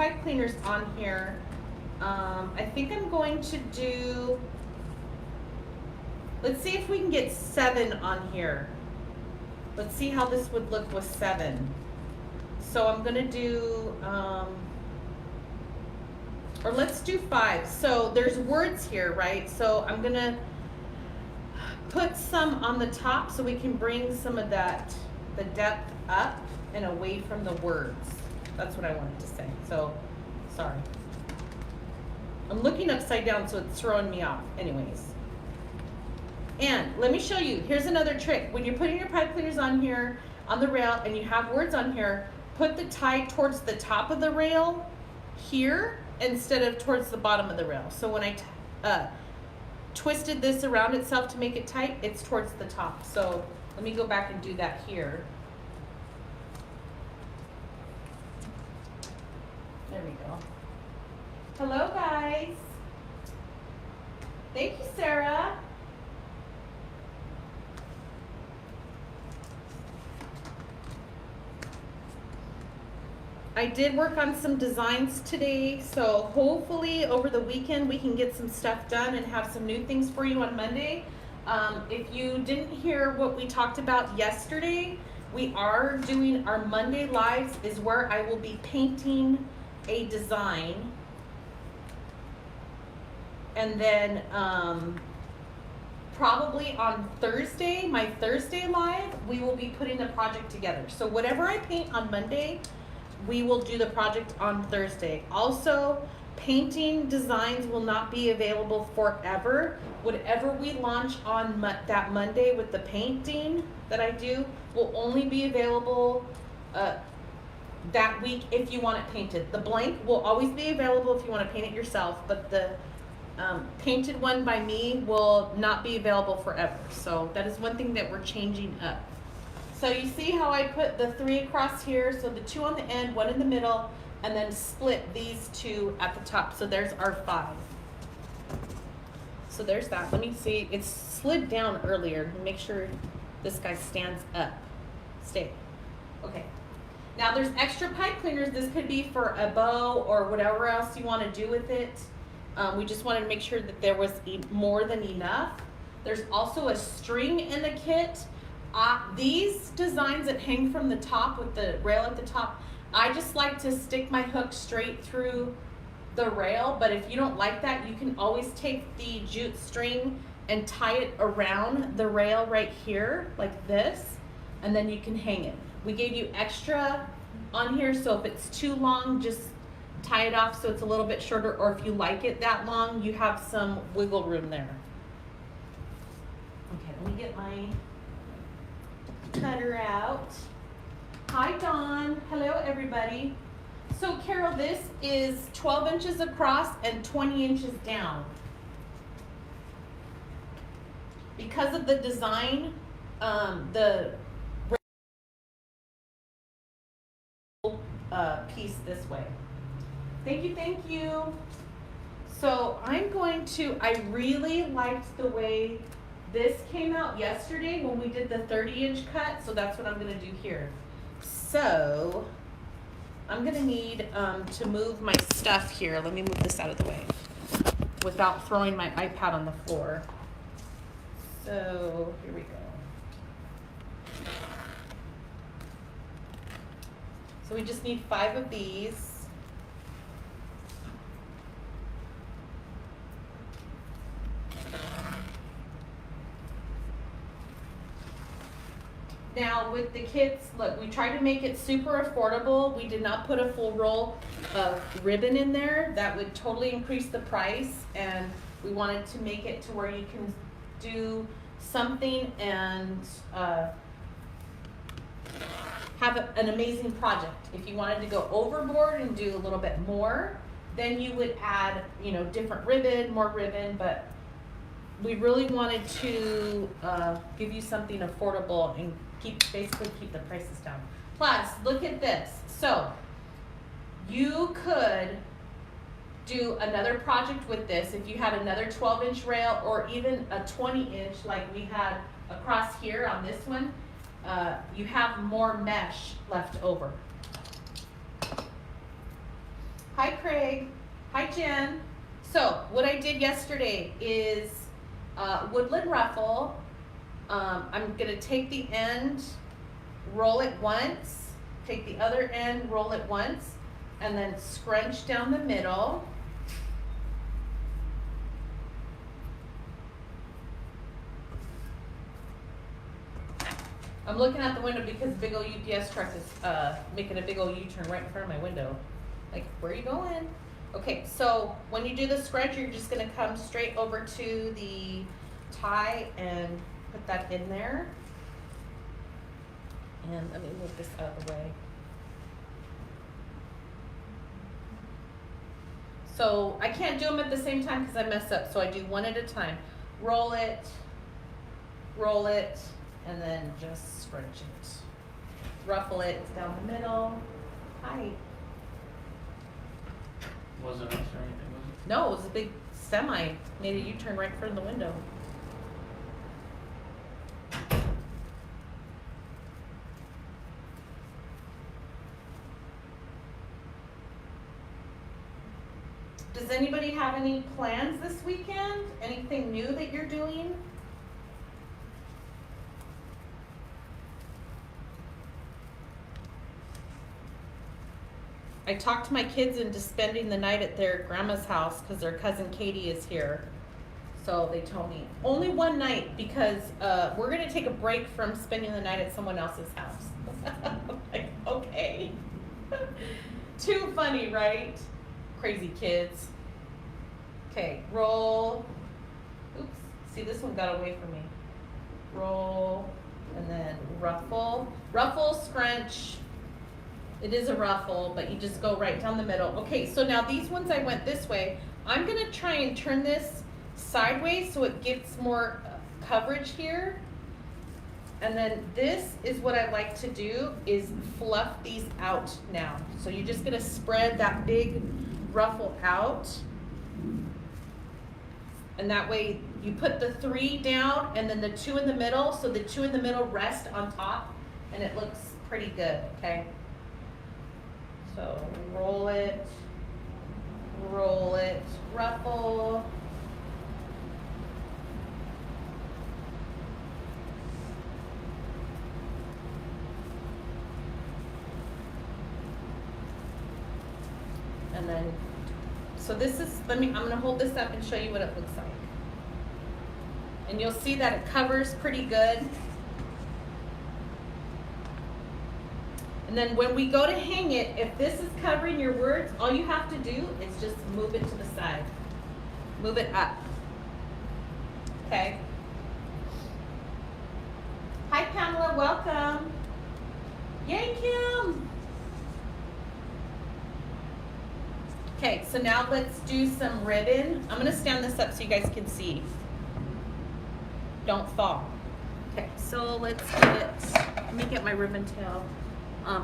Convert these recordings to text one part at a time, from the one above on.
pipe cleaners on here. I think I'm going to do, let's see if we can get 7 on here. Let's see how this would look with 7. So I'm gonna do, or let's do 5. So there's words here, right? So I'm gonna put some on the top so we can bring some of that, the depth up and away from the words. That's what I wanted to say. So, sorry. I'm looking upside down, so it's throwing me off. Anyways. And let me show you. Here's another trick. When you're putting your pipe cleaners on here, on the rail, and you have words on here, put the tie towards the top of the rail here instead of towards the bottom of the rail. So when I twisted this around itself to make it tight, it's towards the top. So let me go back and do that here. There we go. Hello, guys. Thank you, Sarah. I did work on some designs today, so hopefully over the weekend we can get some stuff done and have some new things for you on Monday. If you didn't hear what we talked about yesterday, we are doing our Monday lives is where I will be painting a design. And then probably on Thursday, my Thursday live, we will be putting the project together. So whatever I paint on Monday, we will do the project on Thursday. Also, painting designs will not be available forever. Whatever we launch on that Monday with the painting that I do will only be available that week if you want it painted. The blank will always be available if you want to paint it yourself, but the painted one by me will not be available forever. So that is one thing that we're changing up. So you see how I put the 3 across here, so the 2 on the end, 1 in the middle, and then split these 2 at the top. So there's our 5. So there's that. Let me see. It's slid down earlier. Make sure this guy stands up. Stay. Okay. Now there's extra pipe cleaners. This could be for a bow or whatever else you want to do with it. We just wanted to make sure that there was more than enough. There's also a string in the kit. These designs that hang from the top with the rail at the top, I just like to stick my hook straight through the rail, but if you don't like that, you can always take the jute string and tie it around the rail right here, like this, and then you can hang it. We gave you extra on here, so if it's too long, just tie it off so it's a little bit shorter, or if you like it that long, you have some wiggle room there. Okay, let me get my cutter out. Hi, Dawn. Hello, everybody. So, Carol, this is 12 inches across and 20 inches down. Because of the design, the piece this way. Thank you, thank you. So I'm going to, I really liked the way this came out yesterday when we did the 30-inch cut, so that's what I'm going to do here. So I'm going to need to move my stuff here. Let me move this out of the way without throwing my iPad on the floor. So here we go. So we just need 5 of these. Now with the kits, look, we tried to make it super affordable. We did not put a full roll of ribbon in there. That would totally increase the price, and we wanted to make it to where you can do something and have an amazing project. If you wanted to go overboard and do a little bit more, then you would add, you know, different ribbon, more ribbon, but we really wanted to give you something affordable and basically keep the prices down. Plus, look at this. So you could do another project with this if you had another 12-inch rail or even a 20-inch like we had across here on this one. You have more mesh left over. Hi, Craig. Hi, Jen. So what I did yesterday is Woodland Ruffle. I'm gonna take the end, roll it once, take the other end, roll it once, and then scrunch down the middle. I'm looking out the window because the big old UPS truck is making a big old U-turn right in front of my window. Like, where are you going? Okay, so when you do the scrunch, you're just gonna come straight over to the tie and put that in there. And let me move this out of the way. So I can't do them at the same time because I mess up, so I do one at a time. Roll it, and then just scrunch it. Ruffle it down the middle. Hi. Was it us or anything, was it? No, it was a big semi. Made a U-turn right in front of the window. Does anybody have any plans this weekend? Anything new that you're doing? I talked my kids into spending the night at their grandma's house because their cousin Katie is here. So they told me only one night because we're gonna take a break from spending the night at someone else's house. I'm like, okay. Too funny, right? Crazy kids. Okay, roll. Oops, see, this one got away from me. Roll, and then ruffle. Ruffle, scrunch. It is a ruffle, but you just go right down the middle. Okay, so now these ones I went this way. I'm gonna try and turn this sideways so it gets more coverage here. And then this is what I like to do is fluff these out now. So you're just gonna spread that big ruffle out. And that way you put the 3 down and then the 2 in the middle, so the 2 in the middle rest on top and it looks pretty good, okay? So roll it, ruffle. And then, so this is, I'm gonna hold this up and show you what it looks like. And you'll see that it covers pretty good. And then when we go to hang it, if this is covering your words, all you have to do is just move it to the side. Move it up. Okay. Hi Pamela, welcome. Yay, Kim. Okay, so now let's do some ribbon. I'm gonna stand this up so you guys can see. Don't fall. Okay, so let's let me get my ribbon tail.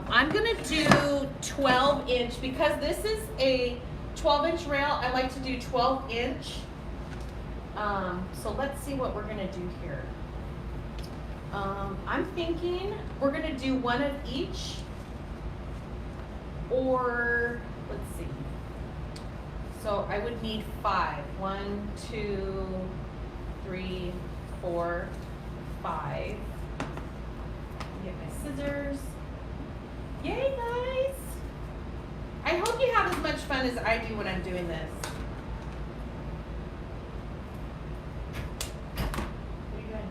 I'm gonna do 12 inch because this is a 12-inch rail. I like to do 12 inch. So let's see what we're gonna do here. I'm thinking we're gonna do one of each, or let's see. So I would need 5. 1, 2, 3, 4, 5. Get my scissors. Yay, guys! I hope you have as much fun as I do when I'm doing this. What are you doing?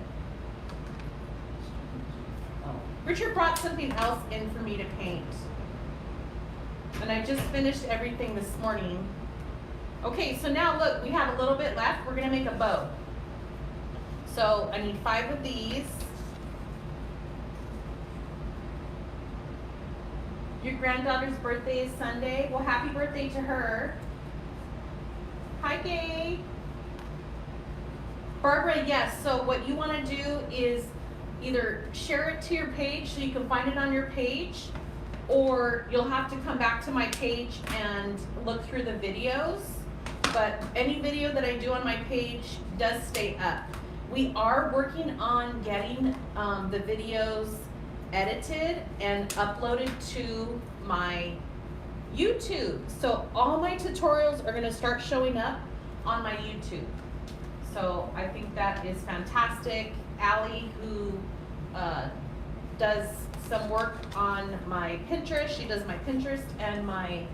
Oh. Richard brought something else in for me to paint. And I just finished everything this morning. Okay, so now look, we have a little bit left. We're gonna make a bow. So I need 5 of these. Your granddaughter's birthday is Sunday. Well, happy birthday to her. Hi, Gay. Barbara, yes, so what you wanna do is either share it to your page so you can find it on your page, or you'll have to come back to my page and look through the videos. But any video that I do on my page does stay up. We are working on getting the videos edited and uploaded to my YouTube. So all my tutorials are gonna start showing up on my YouTube. So I think that is fantastic. Allie, who does some work on my Pinterest, she does my Pinterest and my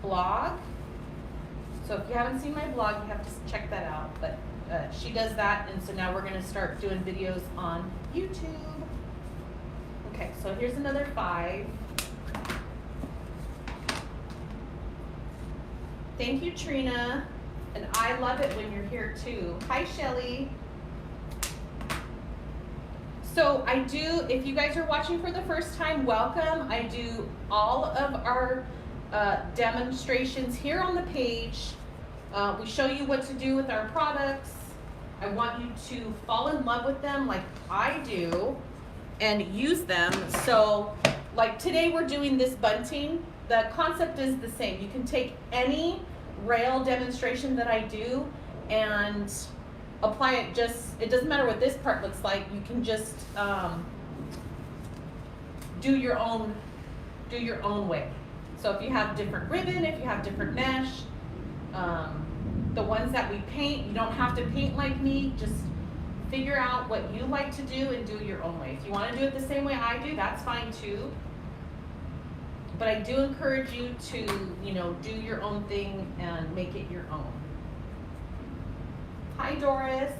blog. So if you haven't seen my blog, you have to check that out. But she does that, and so now we're gonna start doing videos on YouTube. Okay, so here's another 5. Thank you, Trina. And I love it when you're here too. Hi, Shelly. So I do, if you guys are watching for the first time, welcome. I do all of our demonstrations here on the page. We show you what to do with our products. I want you to fall in love with them like I do and use them. So like today we're doing this bunting. The concept is the same. You can take any rail demonstration that I do and apply it. Just, it doesn't matter what this part looks like. You can just do your own way. So if you have different ribbon, if you have different mesh, the ones that we paint, you don't have to paint like me. Just figure out what you like to do and do it your own way. If you want to do it the same way I do, that's fine too. But I do encourage you to, you know, do your own thing and make it your own. Hi, Doris.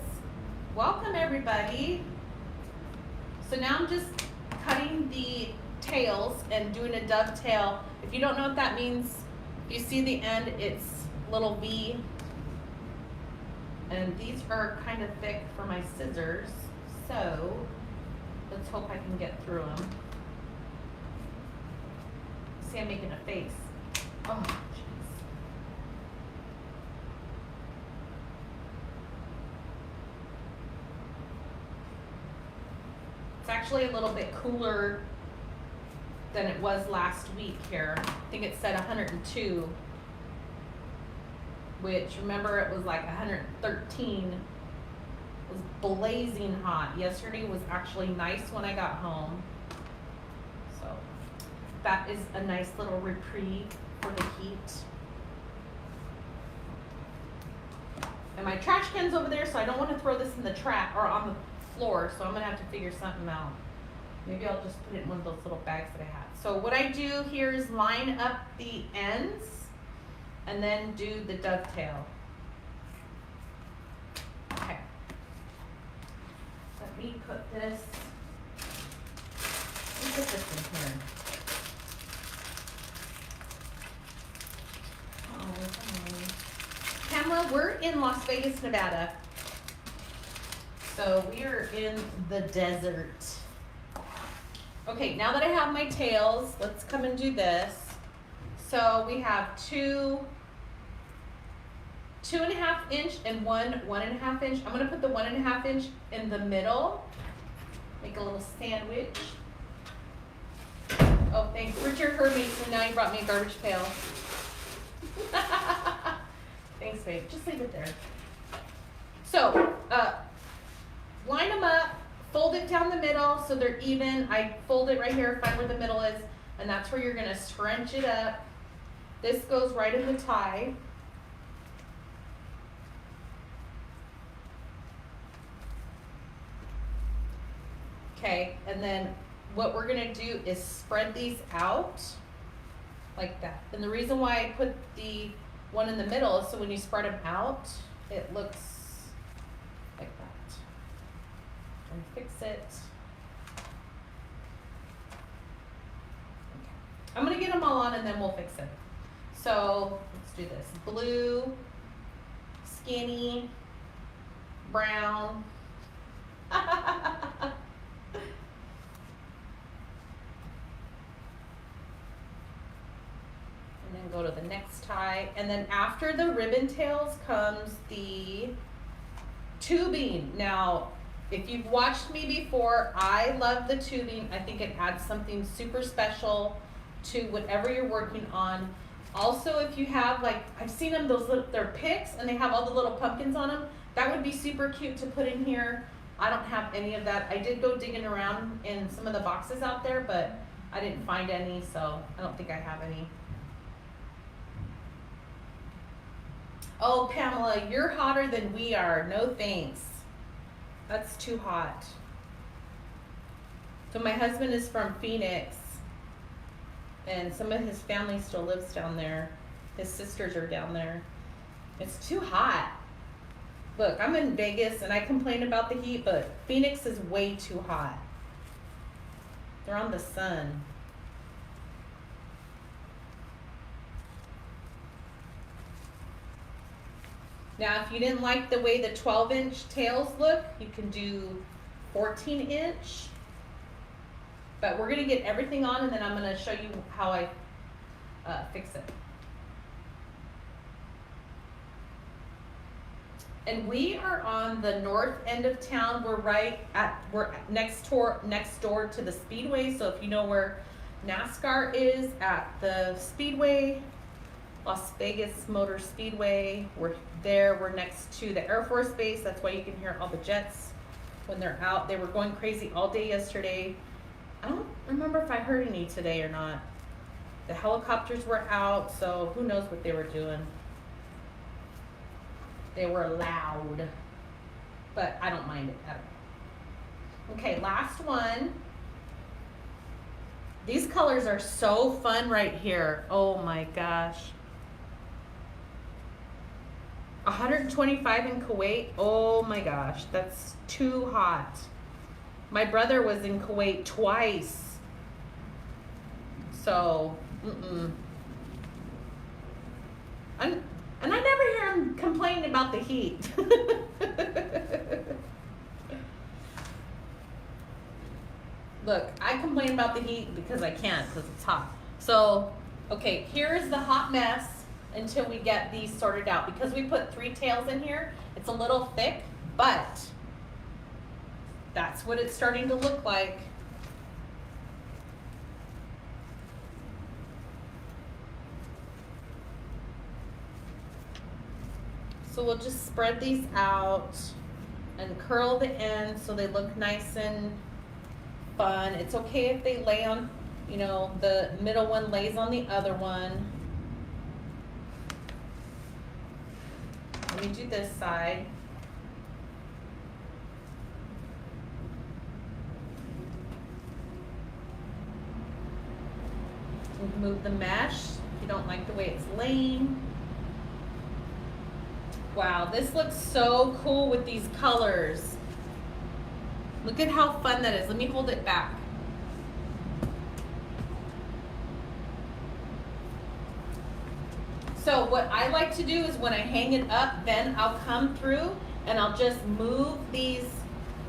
Welcome, everybody. So now I'm just cutting the tails and doing a dovetail. If you don't know what that means, if you see the end, it's little V. And these are kind of thick for my scissors. So let's hope I can get through them. See, I'm making a face. Oh, jeez. It's actually a little bit cooler than it was last week here. I think it said 102, which remember it was like 113. It was blazing hot. Yesterday was actually nice when I got home. So that is a nice little reprieve for the heat. And my trash can's over there, so I don't want to throw this in the trash or on the floor, so I'm gonna have to figure something out. Maybe I'll just put it in one of those little bags that I have. So what I do here is line up the ends and then do the dovetail. Okay. Let me put this, let me put this in here. Pamela, we're in Las Vegas, Nevada. So we are in the desert. Okay, now that I have my tails, let's come and do this. So we have 2.5 inch and 1.5 inch. I'm gonna put the 1.5 inch in the middle. Make a little sandwich. Oh, thanks. Richard heard me, so now you brought me a garbage pail. Thanks, babe. Just leave it there. So, line them up, fold it down the middle so they're even. I fold it right here, find where the middle is, and that's where you're gonna scrunch it up. This goes right in the tie. Okay, and then what we're gonna do is spread these out like that. And the reason why I put the one in the middle is so when you spread them out, it looks like that. And fix it. Okay. I'm gonna get them all on and then we'll fix it. So let's do this. Blue, skinny, brown. And then go to the next tie. And then after the ribbon tails comes the tubing. Now, if you've watched me before, I love the tubing. I think it adds something super special to whatever you're working on. Also, if you have, like, I've seen them, those little, they're picks and they have all the little pumpkins on them. That would be super cute to put in here. I don't have any of that. I did go digging around in some of the boxes out there, but I didn't find any, so I don't think I have any. Oh, Pamela, you're hotter than we are. No thanks. That's too hot. So my husband is from Phoenix, and some of his family still lives down there. His sisters are down there. It's too hot. Look, I'm in Vegas, and I complain about the heat, but Phoenix is way too hot. They're on the sun. Now, if you didn't like the way the 12-inch tails look, you can do 14-inch. But we're gonna get everything on, and then I'm gonna show you how I fix it. And we are on the north end of town. We're next door to the Speedway. So if you know where NASCAR is, at the Speedway, Las Vegas Motor Speedway, we're there. We're next to the Air Force Base. That's why you can hear all the jets when they're out. They were going crazy all day yesterday. I don't remember if I heard any today or not. The helicopters were out, so who knows what they were doing. They were loud, but I don't mind it at all. Okay, last one. These colors are so fun right here. Oh my gosh. 125 in Kuwait. Oh my gosh, that's too hot. My brother was in Kuwait twice. So, And I never hear him complaining about the heat. Look, I complain about the heat because I can't, because it's hot. So, okay, here's the hot mess until we get these sorted out. Because we put 3 tails in here, it's a little thick, but that's what it's starting to look like. So we'll just spread these out and curl the ends so they look nice and fun. It's okay if they lay on, you know, the middle one lays on the other one. Let me do this side. Move the mesh if you don't like the way it's laying. Wow, this looks so cool with these colors. Look at how fun that is. Let me hold it back. So what I like to do is when I hang it up, then I'll come through and I'll just move the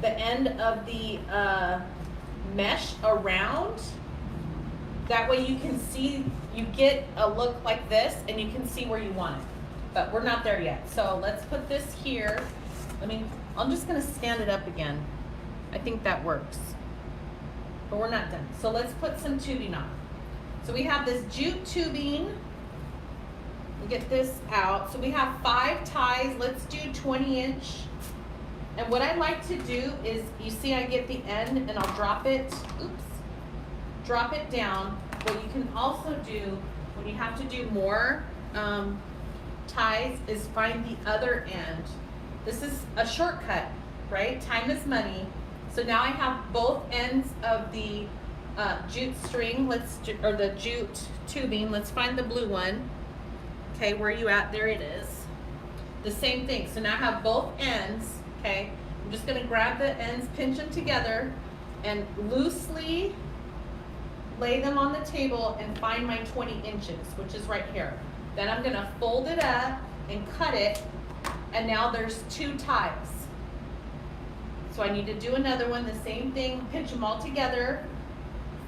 end of the mesh around. That way you can see, you get a look like this and you can see where you want it. But we're not there yet. So let's put this here. I'm just gonna stand it up again. I think that works. But we're not done. So let's put some tubing on. So we have this jute tubing. We'll get this out. So we have 5 ties. Let's do 20-inch. And what I like to do is, you see I get the end and I'll drop it, drop it down. What you can also do when you have to do more ties is find the other end. This is a shortcut, right? Time is money. So now I have both ends of the jute string, or the jute tubing. Let's find the blue one. Okay, where are you at? There it is. The same thing. So now I have both ends. Okay, I'm just gonna grab the ends, pinch them together, and loosely lay them on the table and find my 20 inches, which is right here. Then I'm gonna fold it up and cut it, and now there's 2 ties. So I need to do another one, the same thing, pinch them all together,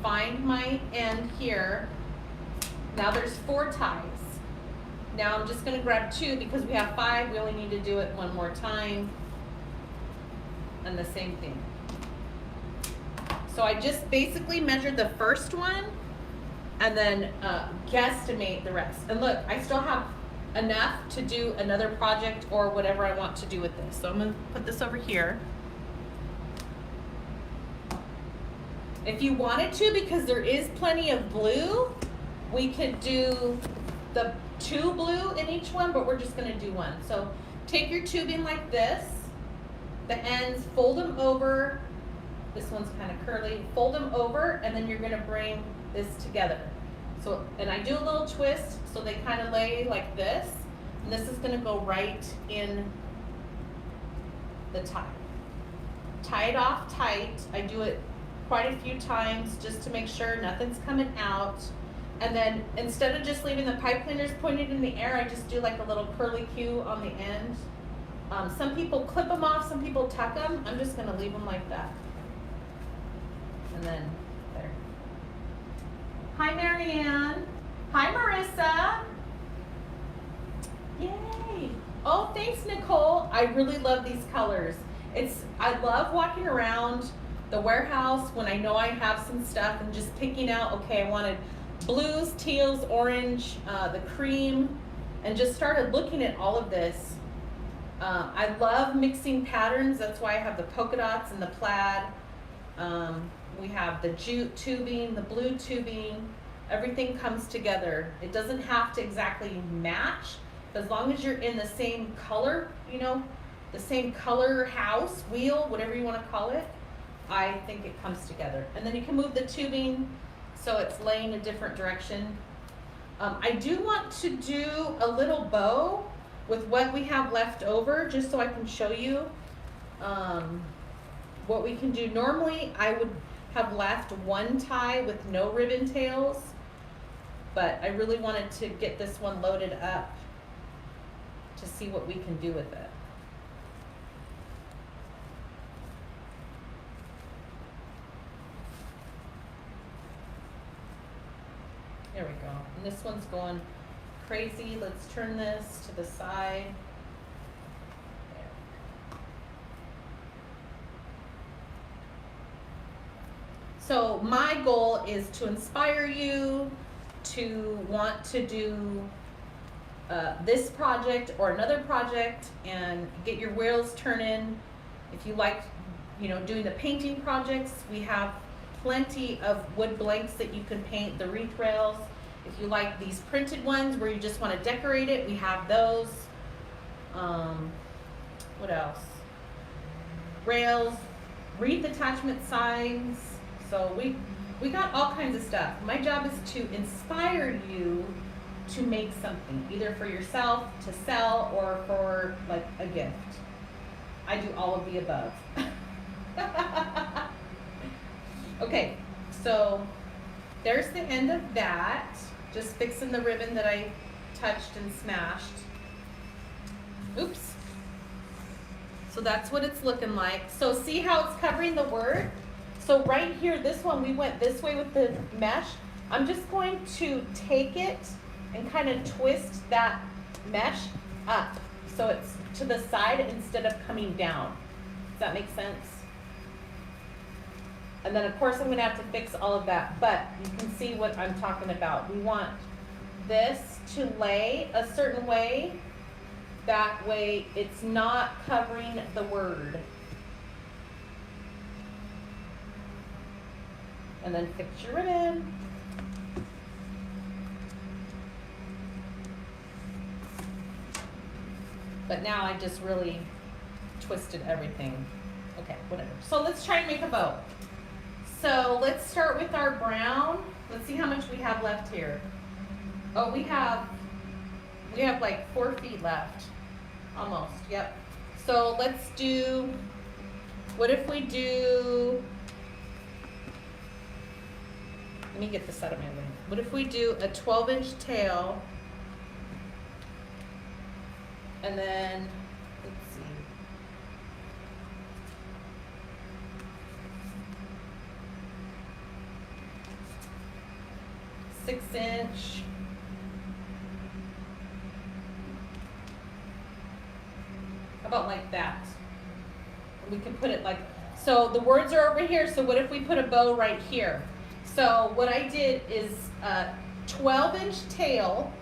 find my end here. Now there's 4 ties. Now I'm just gonna grab 2 because we have 5, we only need to do it one more time. And the same thing. So I just basically measured the first one and then guesstimate the rest. And look, I still have enough to do another project or whatever I want to do with this. So I'm gonna put this over here. If you wanted to, because there is plenty of blue, we could do the 2 blue in each one, but we're just gonna do one. So take your tubing like this, the ends, fold them over. This one's kind of curly. Fold them over, and then you're gonna bring this together. So, and I do a little twist, so they kind of lay like this. And this is gonna go right in the tie. Tie it off tight. I do it quite a few times just to make sure nothing's coming out. And then instead of just leaving the pipe cleaners pointed in the air, I just do like a little curly Q on the end. Some people clip them off, some people tuck them. I'm just gonna leave them like that. And then there. Hi, Marianne. Hi, Marissa. Yay. Oh, thanks, Nicole. I really love these colors. I love walking around the warehouse when I know I have some stuff and just picking out, okay, I wanted blues, teals, orange, the cream, and just started looking at all of this. I love mixing patterns. That's why I have the polka dots and the plaid. We have the jute tubing, the blue tubing. Everything comes together. It doesn't have to exactly match. As long as you're in the same color, you know, the same color house, wheel, whatever you want to call it, I think it comes together. And then you can move the tubing so it's laying a different direction. I do want to do a little bow with what we have left over, just so I can show you what we can do. Normally I would have left one tie with no ribbon tails, but I really wanted to get this one loaded up to see what we can do with it. There we go. And this one's going crazy. Let's turn this to the side. There. So my goal is to inspire you to want to do this project or another project and get your wheels turning. If you like, you know, doing the painting projects, we have plenty of wood blanks that you can paint the wreath rails. If you like these printed ones where you just want to decorate it, we have those. What else? Rails, wreath attachment signs. So we got all kinds of stuff. My job is to inspire you to make something, either for yourself, to sell, or for like a gift. I do all of the above. Okay, so there's the end of that. Just fixing the ribbon that I touched and smashed. Oops. So that's what it's looking like. So see how it's covering the word? So right here, this one, we went this way with the mesh. I'm just going to take it and kind of twist that mesh up so it's to the side instead of coming down. Does that make sense? And then of course I'm gonna have to fix all of that, but you can see what I'm talking about. We want this to lay a certain way, that way it's not covering the word. And then fix your ribbon. But now I just really twisted everything. Okay, whatever. So let's try and make a bow. So let's start with our brown. Let's see how much we have left here. Oh, we have like 4 feet left. Almost, yep. So let's do, what if we do, let me get this out of my way. What if we do a 12-inch tail, and then, let's see. Six-inch. How about like that? We can put it like, so the words are over here, so what if we put a bow right here? So what I did is a 12-inch tail,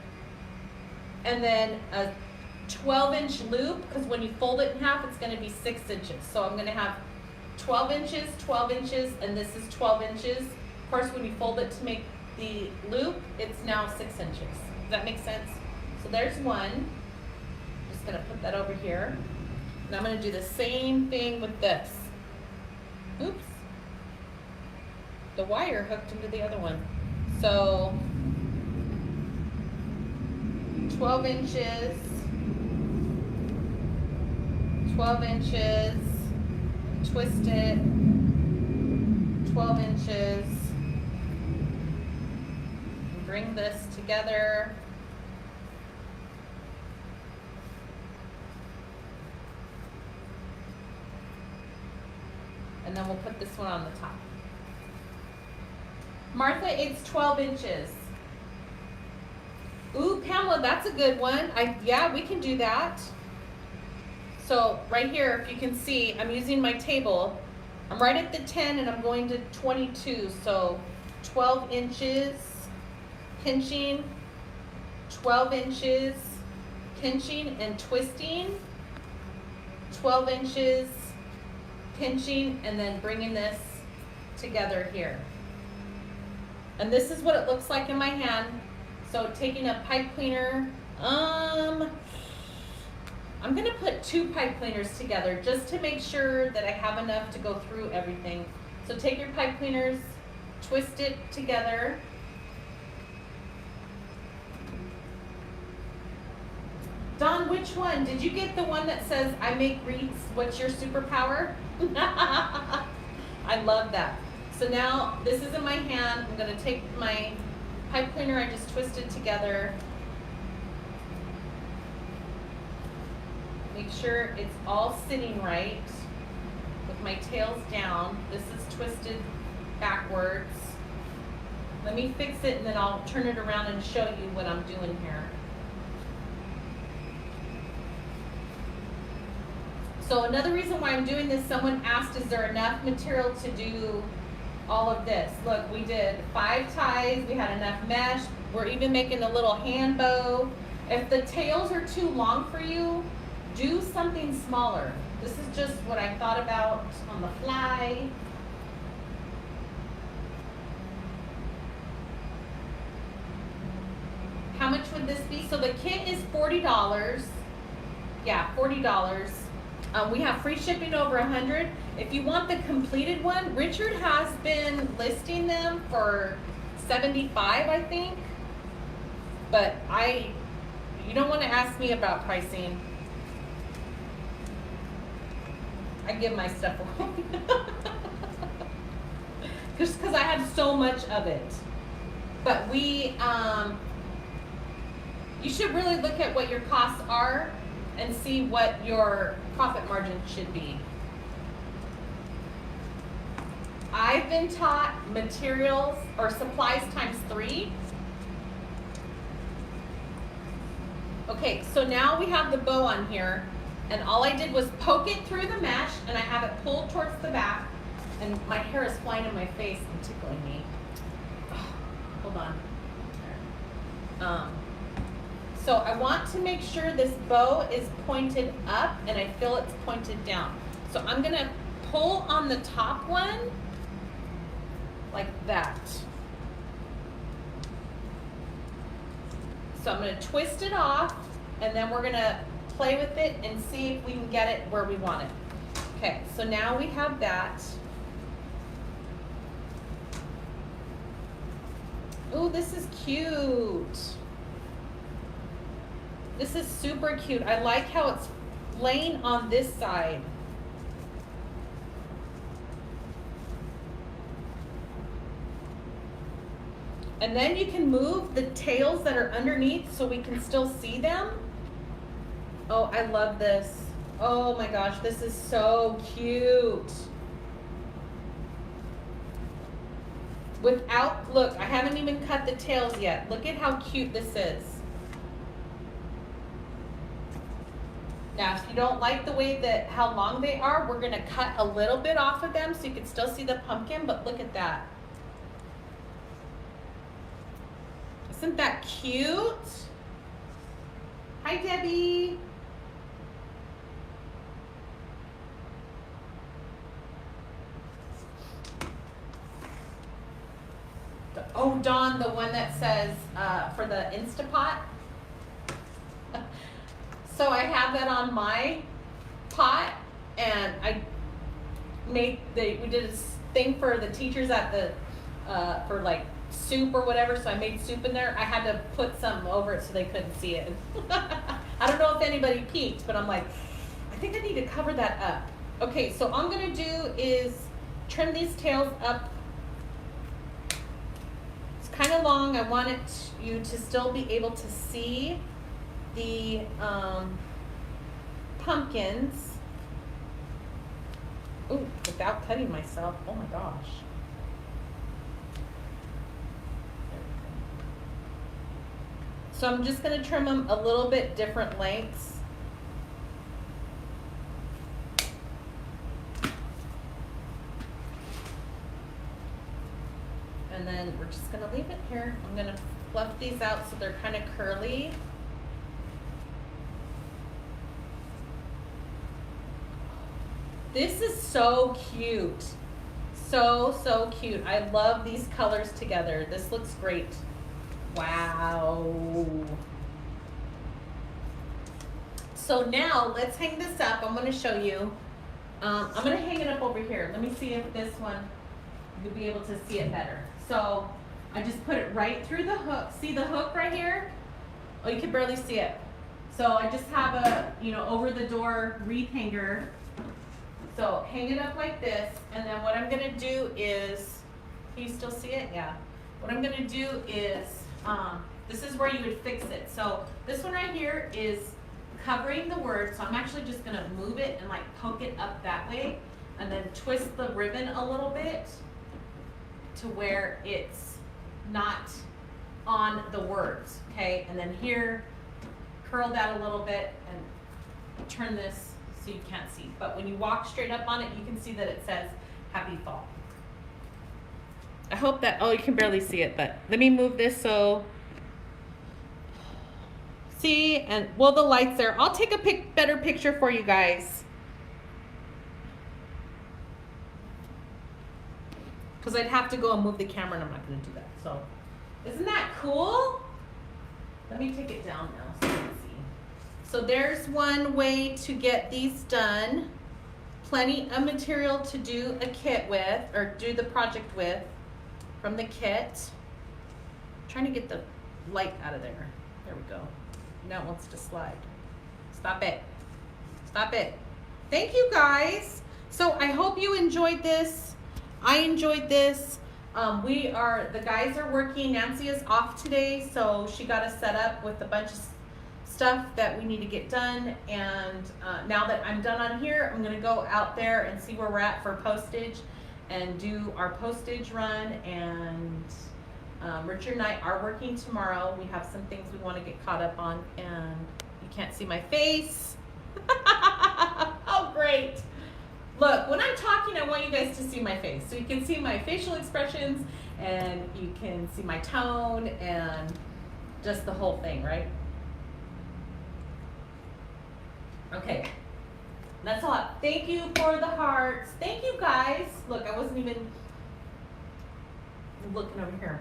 and then a 12-inch loop, because when you fold it in half, it's going to be 6 inches. So I'm going to have 12 inches, 12 inches, and this is 12 inches. Of course, when you fold it to make the loop, it's now 6 inches. Does that make sense? So there's one. Just gonna put that over here. And I'm gonna do the same thing with this. Oops. The wire hooked into the other one. So 12 inches, 12 inches, twist it, 12 inches, bring this together. And then we'll put this one on the top. Martha, it's 12 inches. Ooh, Pamela, that's a good one. Yeah, we can do that. So right here, if you can see, I'm using my table. I'm right at the 10 and I'm going to 22. So 12 inches, pinching, 12 inches, pinching and twisting, 12 inches, pinching, and then bringing this together here. And this is what it looks like in my hand. So taking a pipe cleaner, I'm gonna put 2 pipe cleaners together just to make sure that I have enough to go through everything. So take your pipe cleaners, twist it together. Don, which one? Did you get the one that says, I make wreaths, what's your superpower? I love that. So now this is in my hand. I'm gonna take my pipe cleaner I just twisted together. Make sure it's all sitting right with my tails down. This is twisted backwards. Let me fix it and then I'll turn it around and show you what I'm doing here. So another reason why I'm doing this, someone asked, is there enough material to do all of this? Look, we did 5 ties, we had enough mesh, we're even making a little hand bow. If the tails are too long for you, do something smaller. This is just what I thought about on the fly. How much would this be? So the kit is $40. Yeah, $40. We have free shipping over 100. If you want the completed one, Richard has been listing them for 75, I think. But you don't want to ask me about pricing. I give my stuff away. Just because I have so much of it. But you should really look at what your costs are and see what your profit margin should be. I've been taught materials or supplies times 3. Okay, so now we have the bow on here, and all I did was poke it through the mesh, and I have it pulled towards the back, and my hair is flying in my face and tickling me. Oh, hold on. So I want to make sure this bow is pointed up and I feel it's pointed down. So I'm gonna pull on the top one like that. So I'm gonna twist it off and then we're gonna play with it and see if we can get it where we want it. Okay, so now we have that. Ooh, this is cute. This is super cute. I like how it's laying on this side. And then you can move the tails that are underneath so we can still see them. Oh, I love this. Oh my gosh, this is so cute. Look, I haven't even cut the tails yet. Look at how cute this is. Now, if you don't like the way how long they are, we're gonna cut a little bit off of them so you can still see the pumpkin, but look at that. Isn't that cute? Hi, Debbie. Oh, Dawn, the one that says for the Instapot. So I have that on my pot, and we did a thing for the teachers at the for like soup or whatever. So I made soup in there. I had to put something over it so they couldn't see it. I don't know if anybody peeked, but I'm like, I think I need to cover that up. Okay, so all I'm gonna do is trim these tails up. It's kind of long. I want you to still be able to see the pumpkins. Ooh, without cutting myself. Oh my gosh. So I'm just going to trim them a little bit different lengths. And then we're just going to leave it here. I'm going to fluff these out so they're kind of curly. This is so cute. So cute. I love these colors together. This looks great. Wow. So now let's hang this up. I'm going to show you. I'm going to hang it up over here. Let me see if this one, you'll be able to see it better. So I just put it right through the hook. See the hook right here? Oh, you can barely see it. So I just have a, over the door wreath hanger. So hang it up like this, and then what I'm going to do is, can you still see it? Yeah. What I'm going to do is, this is where you would fix it. So this one right here is covering the word, so I'm actually just going to move it and like poke it up that way, and then twist the ribbon a little bit to where it's not on the words, okay? And then here, curl that a little bit and turn this so you can't see. But when you walk straight up on it, you can see that it says Happy Fall. I hope that, oh, you can barely see it, but let me move this so, see, and well, the light's there. I'll take a better picture for you guys. Because I'd have to go and move the camera, and I'm not going to do that. So, isn't that cool? Let me take it down now so you can see. So there's one way to get these done. Plenty of material to do a kit with, or do the project with from the kit. I'm trying to get the light out of there. There we go. Now it wants to slide. Stop it. Stop it. Thank you guys. So I hope you enjoyed this. I enjoyed this. The guys are working. Nancy is off today, so she got us set up with a bunch of stuff that we need to get done. And now that I'm done on here, I'm gonna go out there and see where we're at for postage and do our postage run. And Richard and I are working tomorrow. We have some things we want to get caught up on, and you can't see my face. Oh, great. Look, when I'm talking, I want you guys to see my face. So you can see my facial expressions, and you can see my tone, and just the whole thing, right? Okay. That's a lot. Thank you for the hearts. Thank you, guys. Look, I wasn't even looking over here.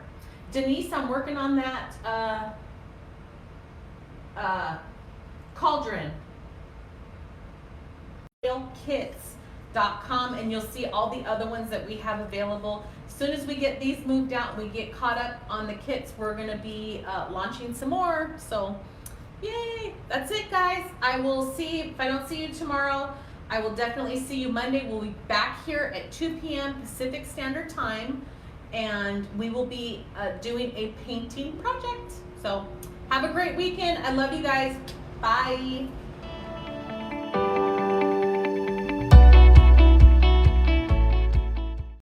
Denise, I'm working on that cauldron. Kits.com, and you'll see all the other ones that we have available. As soon as we get these moved out and we get caught up on the kits, we're going to be launching some more. So, yay! That's it, guys. I will see, if I don't see you tomorrow, I will definitely see you Monday. We'll be back here at 2 p.m. Pacific Standard Time, and we will be doing a painting project. So, have a great weekend. I love you guys. Bye.